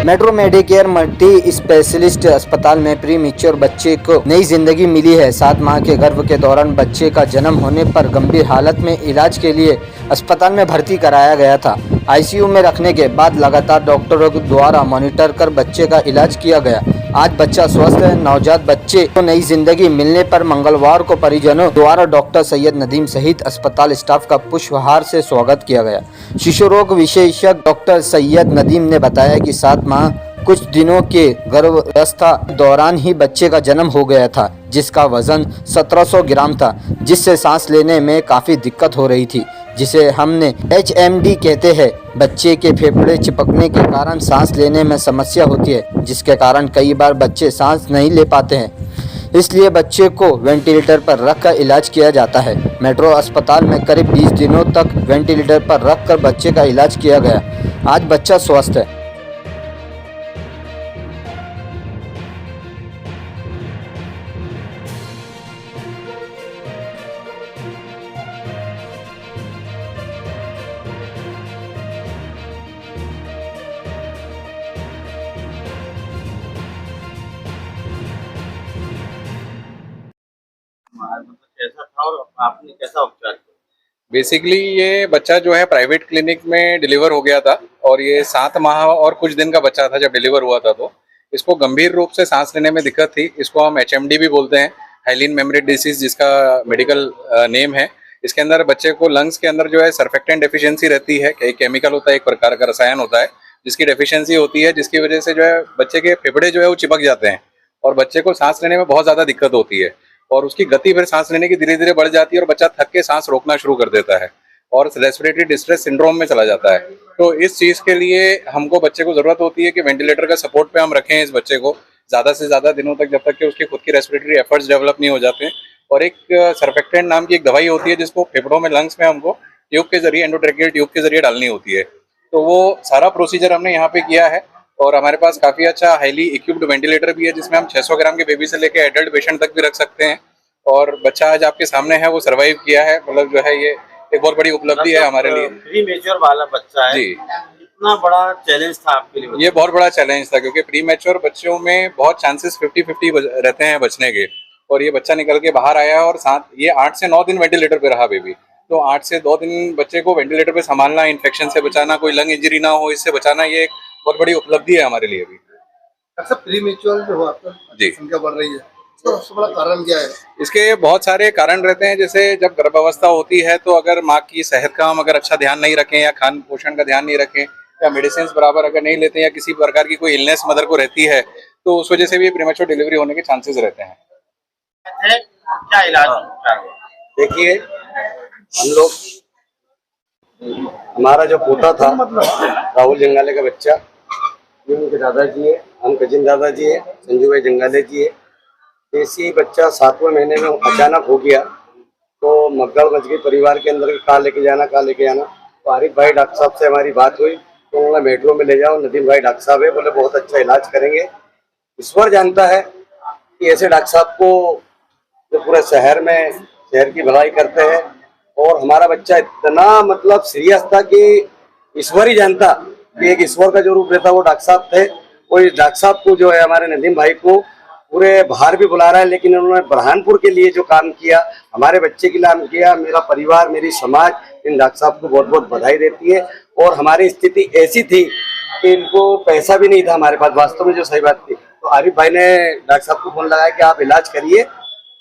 Metro Medicare multi specialist अस्पताल में pre mature बच्चे को नई जिंदगी मिली है। 7 माह के गर्भ के दौरान बच्चे का जन्म होने पर गंभीर हालत में इलाज के लिए अस्पताल में भर्ती कराया गया था। आईसीयू में रखने के बाद लगातार डॉक्टरों द्वारा मॉनिटर कर बच्चे का इलाज किया गया। आज बच्चा स्वस्थ है। नवजात बच्चे को नई जिंदगी मिलने पर मंगलवार को परिजनों द्वारा डॉक्टर सैयद नदीम सहित अस्पताल स्टाफ का पुष्पहार से स्वागत किया गया। शिशु रोग विशेषज्ञ डॉक्टर सैयद नदीम ने बताया कि 7 माह कुछ दिनों के गर्भावस्था दौरान ही बच्चे का जन्म हो गया था, जिसका वजन 1700 ग्राम था, जिससे सांस लेने में काफ़ी दिक्कत हो रही थी, जिसे हमने HMD कहते हैं। बच्चे के फेफड़े चिपकने के कारण सांस लेने में समस्या होती है, जिसके कारण कई बार बच्चे सांस नहीं ले पाते हैं। इसलिए बच्चे को वेंटिलेटर पर रखकर इलाज किया जाता है। मेट्रो अस्पताल में करीब 20 दिनों तक वेंटिलेटर पर रखकर बच्चे का इलाज किया गया। आज बच्चा स्वस्थ है। मतलब कैसा था और आपने कैसा उपचार किया? बेसिकली ये बच्चा जो है प्राइवेट क्लिनिक में डिलीवर हो गया था और ये 7 माह और कुछ दिन का बच्चा था जब डिलीवर हुआ था। तो इसको गंभीर रूप से सांस लेने में दिक्कत थी। इसको हम HMD भी बोलते हैं, हाइलीन मेम्ब्रेन डिसीज, जिसका मेडिकल नेम है। इसके अंदर बच्चे को लंग्स के अंदर जो है सर्फेक्टेंट डेफिशिएंसी रहती है। एक केमिकल होता है, एक प्रकार का रसायन होता है जिसकी डेफिशिएंसी होती है, जिसकी वजह से जो है बच्चे के फेफड़े जो है वो चिपक जाते हैं और बच्चे को सांस लेने में बहुत ज़्यादा दिक्कत होती है और उसकी गति फिर सांस लेने की धीरे धीरे बढ़ जाती है और बच्चा थक के सांस रोकना शुरू कर देता है और रेस्पिरेटरी डिस्ट्रेस सिंड्रोम में चला जाता है। तो इस चीज़ के लिए हमको बच्चे को ज़रूरत होती है कि वेंटिलेटर का सपोर्ट पे हम रखें इस बच्चे को ज़्यादा से ज़्यादा दिनों तक, जब तक कि उसकी खुद की रेस्पिरेटरी एफर्ट्स डेवलप नहीं हो जाते हैं। और एक सर्फेक्टेंट नाम की एक दवाई होती है जिसको फेफड़ों में, लंग्स में हमको ट्यूब के जरिए, एंडोट्रेकियल ट्यूब के जरिए डालनी होती है। तो वो सारा प्रोसीजर हमने यहाँ पे किया है और हमारे पास काफ़ी अच्छा हाईली इक्विप्ड वेंटिलेटर भी है जिसमें हम 600 ग्राम के बेबी से लेकर एडल्ट पेशेंट तक भी रख सकते हैं। और बच्चा आज आपके सामने है, वो सरवाइव किया है। मतलब जो है ये एक बहुत बड़ी उपलब्धि है हमारे लिए। प्री मैच्योर वाला बच्चा है जी, इतना बड़ा चैलेंज था आपके लिए? ये बहुत बड़ा चैलेंज था क्योंकि प्री मैच्योर बच्चों में बहुत चांसेस 50-50 रहते हैं बचने के, और ये बच्चा निकल के बाहर आया और साथ ये 8 से 9 दिन वेंटिलेटर पे रहा बेबी। तो 8 से 2 दिन बच्चे को वेंटिलेटर पे संभालना, इन्फेक्शन से बचाना, कोई लंग इंजरी ना हो इससे बचाना, ये एक बहुत बड़ी उपलब्धि है हमारे लिए भी। अच्छा, प्री मैच्योर जो हुआ जी, संख्या बढ़ रही है, तो सबसे बड़ा कारण क्या है? इसके बहुत सारे कारण रहते हैं। जैसे जब गर्भावस्था होती है तो अगर माँ की सेहत का हम अगर अच्छा ध्यान नहीं रखें या खान पोषण का ध्यान नहीं रखें या मेडिसिन बराबर अगर नहीं लेते या किसी प्रकार की कोई इलनेस मदर को रहती है तो उस वजह से भी प्रीमेच्योर डिलीवरी होने के चांसेस रहते हैं। क्या इलाज उपचार हुआ? देखिए, हम लोग, हमारा जो पोता था राहुल जंगाले का बच्चा, ये उनके दादाजी है, हम कजिन दादाजी है, संजू भाई जंगाले जी है। जैसे ही बच्चा 7वें महीने में अचानक हो गया तो मगदड़ मच गई परिवार के अंदर, कहाँ लेके जाना कहाँ लेके जाना। तो आरिफ भाई डॉक्टर साहब से हमारी बात हुई तो उन्होंने मेट्रो में ले जाओ, नदीम भाई डॉक्टर साहब है, बोले बहुत अच्छा इलाज करेंगे। ईश्वर जानता है कि ऐसे डॉक्टर साहब को जो पूरे शहर में शहर की भलाई करते हैं। और हमारा बच्चा इतना मतलब सीरियस था कि ईश्वर ही जानता कि एक ईश्वर का जो रूप रहता वो डॉक्टर साहब थे। वो इस डॉक्टर साहब को जो है हमारे नदीम भाई को पूरे बाहर भी बुला रहा है, लेकिन उन्होंने बुरहानपुर के लिए जो काम किया, हमारे बच्चे के लिए काम किया, मेरा परिवार, मेरी समाज इन डॉक्टर साहब को बहुत बहुत बधाई देती है। और हमारी स्थिति ऐसी थी कि इनको पैसा भी नहीं था हमारे पास, वास्तव में जो सही बात थी। तो आरिफ भाई ने डॉक्टर साहब को फोन लगाया कि आप इलाज करिए,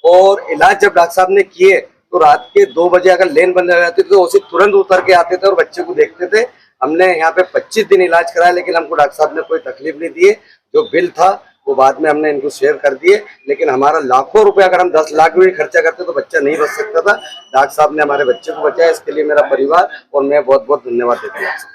और इलाज जब डॉक्टर साहब ने किए तो रात के 2 बजे अगर लेन बंद हो जाती तो उसी तुरंत उतर के आते थे और बच्चे को देखते थे। हमने यहाँ पे 25 दिन इलाज कराया, लेकिन हमको डॉक्टर साहब ने कोई तकलीफ नहीं दी है। जो बिल था वो बाद में हमने इनको शेयर कर दिए, लेकिन हमारा लाखों रुपए, अगर हम 10 लाख भी खर्चा करते तो बच्चा नहीं बच सकता था। डॉक्टर साहब ने हमारे बच्चे को बचाया, इसके लिए मेरा परिवार और मैं बहुत बहुत धन्यवाद देता हूँ।